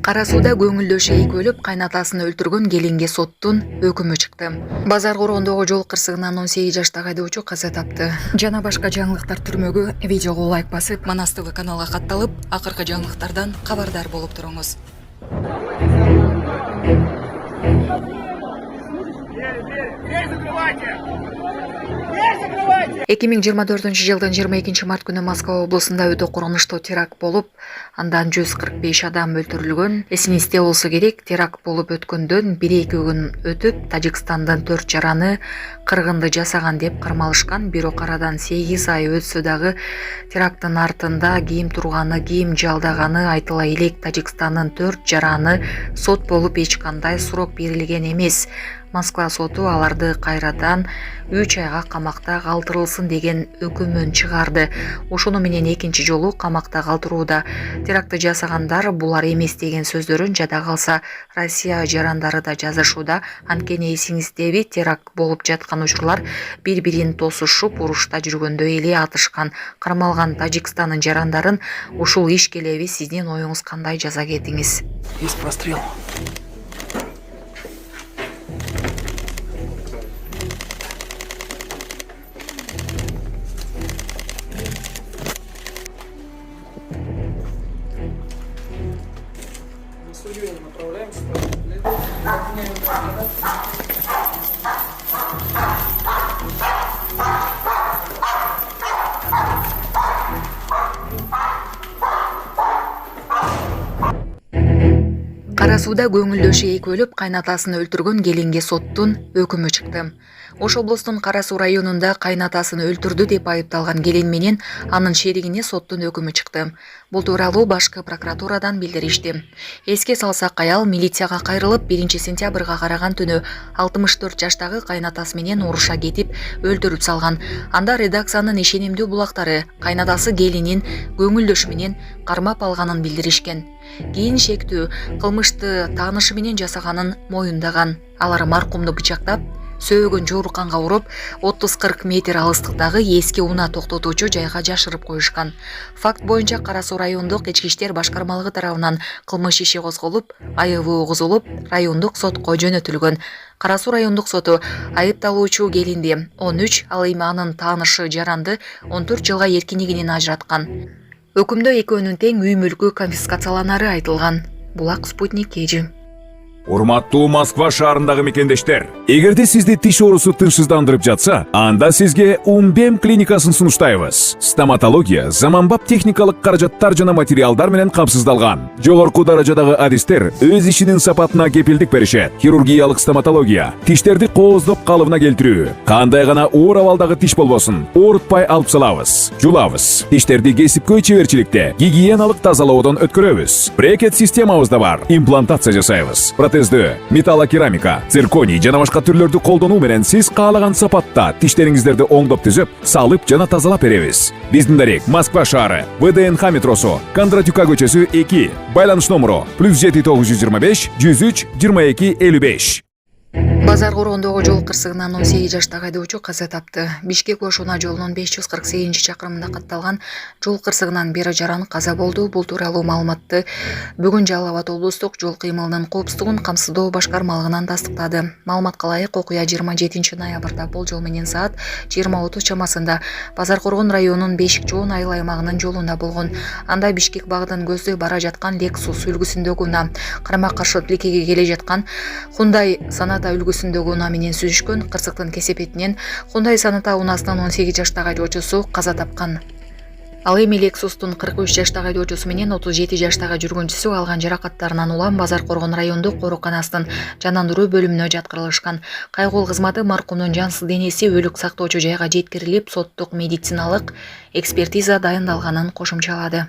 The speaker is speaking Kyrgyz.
Кара сууда көңүлдөшү экөөлүп кайнатасын өлтүргөн келинге соттун өкүмү чыкты. Базар коргондогу жол кырсыгынан 18 жаштагы айдоочу каза тапты. Жана башка жаңылыктар түрмөгү видеого лайк басып, Манас ТВ каналга катталып, акыркы жаңылыктардан кабардар болуп туруңуз. 2024-жылдын 22 март күнү Москва облусунда өтө курунуштуу теракт болуп, андан 145 адам өлтүрүлгөн. Эсиңизде болсо керек, теракт болуп өткөндөн 1-2 күн өтүп, Тажикстандын 4 жараны кыргынды жасаган деп кармалышкан. Бирок арадан 8 ай өтсө дагы теракттын артында ким турганы, ким жалдаганы айтыла элек. Тажикстандын 4 жараны сот болуп эч кандай сурок берилген эмес. Москва соту аларды кайрадан 3 айга камакта калтырылсын деген өкүмүн чыгарды. Ошону менен экинчи жолу камакта калтырууда. Терактты жасагандар булар эмес деген сөздөрүн жада калса Россия жарандары да жазышууда. Анткени эсиңиздеби, теракт болуп жаткан учурлар бири-бирин тосушуп, урушта жүргөндө эле атышкан. Кармалган Тажикстандын жарандарын ушул иш келеби, сиздин оюңуз кандай жаза кетиңиз? Есть прострел. Судью направляемся. Кара сууда көңүлдөшү экөөлүп кайнатасын өлтүргөн келинге соттун өкүмү чыкты. Ош облустун Кара суу районунда кайнатасын өлтүрдү деп айыпталган келин менен анын шеригине соттун өкүмү чыкты. Бул тууралуу башкы прокуратурадан билдиришти. Эске салсак, аял милицияга кайрылып, 1-сентябрга караган түнү 64 жаштагы кайнатасы менен уруша кетип, өлтүрүп салган. Анда редакциянын ишенимдүү булактары кайнатасы келинин көңүлдөшү менен кармап алганын билдиришкен. Кийин шектүү кылмышты таанышы менен жасаганын моюндаган. Алар маркумду бычактап, сөөгөн жооруканга уруп, 30-40 метр алыстыктагы эски унаа токтотуучу жайга жашырып коюшкан. Факт боюнча Кара суу райондук ички иштер башкармалыгы тарабынан кылмыш иши козголуп, айыбы угузулуп, райондук сотко жөнөтүлгөн. Кара суу райондук соту айыпталуучу келинди 13, ал эми анын таанышы жаранды 14 жылга эркиндигинен ажыраткан. Өкүмдө экөөнүн тең үй мүлкү конфискацияланары айтылган. Булак Спутник KG. Урматтуу Москва шаарындагы мекендештер, эгерде сизди тиш оорусу тынчсыздандырып жатса, анда сизге Умбем клиникасын сунуштайбыз. Стоматология заманбап техникалык каражаттар жана материалдар менен камсыздалган. Жогорку даражадагы адистер өз ишинин сапатына кепилдик беришет. Хирургиялык стоматология, тиштерди кооздоп калыбына келтирүү, кандай гана оор абалдагы тиш болбосун, оорутпай алып салабыз, жулабыз. Тиштерди кесипкөй чеберчиликте, гигиеналык тазалоодон өткөрөбүз. Брекет системабыз да бар, имплантация жасайбыз. Протездөө, металлокерамика, цирконий жана башка түрлөрдү колдонуу менен сиз каалаган сапатта тиштериңиздерди оңдоп түзөп, салып жана тазалап беребиз. Биздин дарек Москва шаары, ВДНХ метросу, Кондратюка көчөсү 2, байланыш номеру +7 925 103 22 55. Базар коргондогу жол кырсыгынан 18 жаштагы айдоочу каза тапты. Бишкек-Ош унаа жолунун 548-чакырымында катталган жол кырсыгынан бир жаран каза болду. Бул тууралуу маалыматты бүгүн Жалал Абад облустук жол кыймылынын коопсуздугун камсыздоо башкармалыгынан тастыктады. Маалыматка ылайык, окуя 27 ноябрда болжол менен саат 20:30 чамасында Базар Коргон районунун Бешик-Жоон айыл аймагынын жолунда болгон. Анда Бишкек багытын көздөй бара жаткан Lexus үлгүсүндөгү унаа карама-каршы тилекеге келе жаткан Hyundai Sonata үлгүсүндөгү унаа менен сүзүшкөн. Кырсыктын кесепетинен Hyundai Sonata унаасынын 18 жаштагы айдоочусу каза тапкан. Ал эми Lexustун 43 жаштагы айдоочусу менен 37 жаштагы жүргүнчүсү алган жаракаттарынан улам Базар Коргон райондук ооруканасынын жандандыруу бөлүмүнө жаткырылышкан. Кайгыл кызматы маркумдун жансыз денеси өлүк сактоочу жайга жеткирилип, соттук медициналык экспертиза дайындалганын кошумчалады.